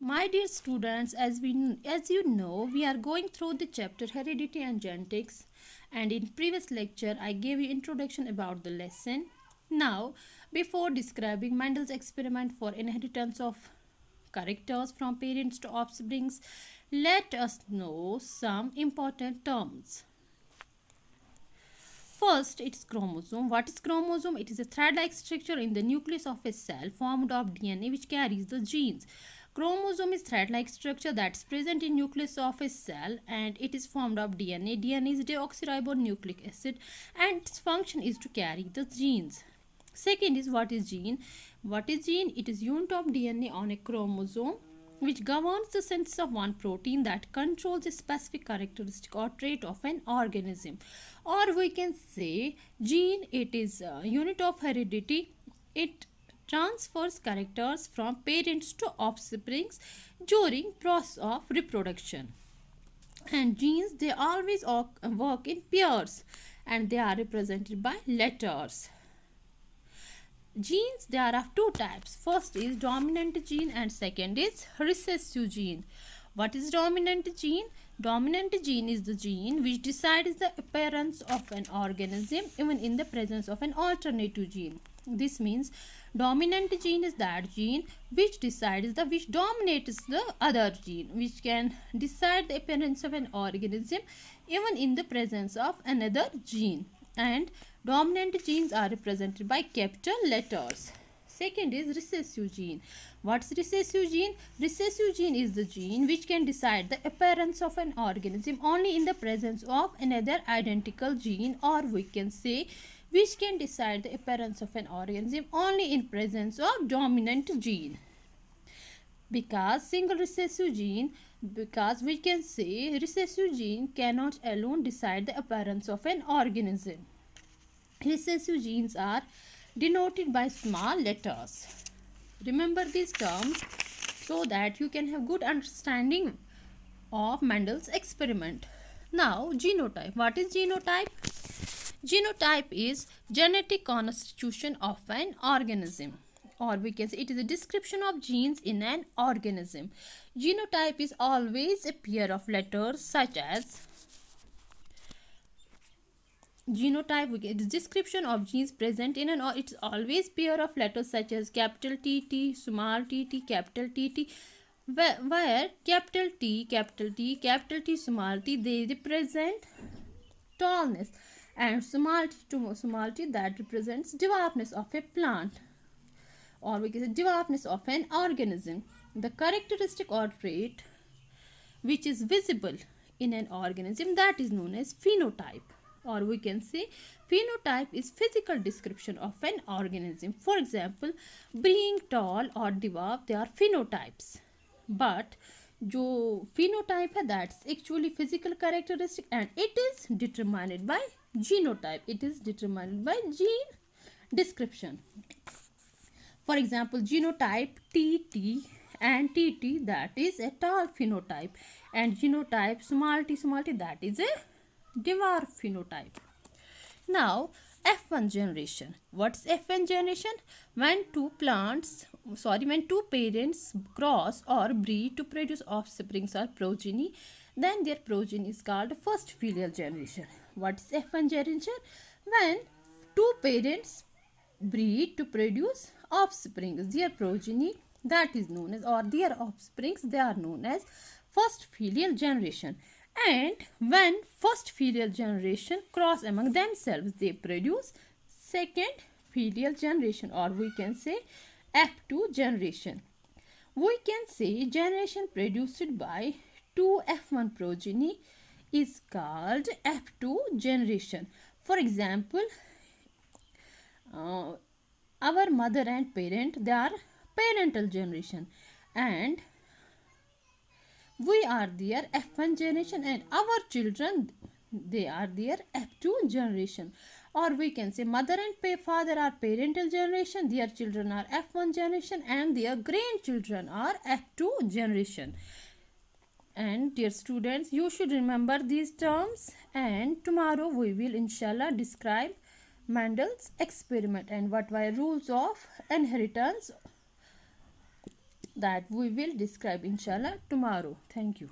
My dear students, as you know, we are going through the chapter Heredity and Genetics, and in previous lecture I gave you introduction about the lesson. Now, before describing Mendel's experiment for inheritance of characters from parents to offsprings, let us know some important terms. First, it's chromosome. What is chromosome? It is a thread-like structure in the nucleus of a cell formed of DNA which carries the genes. Chromosome is thread-like structure that's present in nucleus of a cell and it is formed of DNA. DNA is deoxyribonucleic acid and its function is to carry the genes. Second is what is gene? What is gene? It is unit of DNA on a chromosome which governs the synthesis of one protein that controls a specific characteristic or trait of an organism. Or we can say gene, it is a unit of heredity. It transfers characters from parents to offsprings during process of reproduction. And genes, they always work in pairs and they are represented by letters. Genes, there are two types. First is dominant gene and second is recessive gene. What is dominant gene? Dominant gene is the gene which decides the appearance of an organism even in the presence of an alternative gene. This means dominant gene is that gene which dominates the other gene, which can decide the appearance of an organism even in the presence of another gene. And dominant genes are represented by capital letters. Second is recessive gene. What's recessive gene? Recessive gene is the gene which can decide the appearance of an organism only in the presence of another identical gene, or we can say which can decide the appearance of an organism only in presence of dominant gene. Because single recessive gene, because we can say recessive gene cannot alone decide the appearance of an organism. Recessive genes are denoted by small letters. Remember these terms so that you can have good understanding of Mendel's experiment. Now, genotype. What is genotype? Genotype is genetic constitution of an organism, or we can say it is a description of genes in an organism. Genotype is always a pair of letters such as genotype. It is description of genes present in an, or it's always pair of letters such as capital T T, small t t, capital T T, where capital T, capital T, capital T, small t, they represent tallness, and small t to small t, that represents dwarfness of a plant, or we can say dwarfness of an organism. The characteristic or trait which is visible in an organism, that is known as phenotype, or we can say phenotype is physical description of an organism. For example, being tall or dwarf, they are phenotypes, but जो phenotype है that's actually physical characteristic and it is determined by genotype. It is determined by gene description. For example, genotype TT and TT, that is a tall phenotype, and genotype small t, that is a dwarf phenotype. Now, F1 generation. What's F1 generation? When two parents cross or breed to produce offsprings or progeny, then their progeny is called first filial generation. What's F1 generation? When two parents breed to produce offsprings, their progeny, that is known as, or their offsprings, they are known as first filial generation. And when first filial generation cross among themselves, they produce second filial generation, or we can say F2 generation. We can say generation produced by two F1 progeny is called F2 generation. For example, our mother and parent, they are parental generation, and we are their F1 generation, and our children, they are their F2 generation. Or we can say mother and father are parental generation, their children are F1 generation, and their grandchildren are F2 generation. And dear students, you should remember these terms, and tomorrow we will inshallah describe Mendel's experiment and what were rules of inheritance that we will describe inshallah tomorrow. Thank you.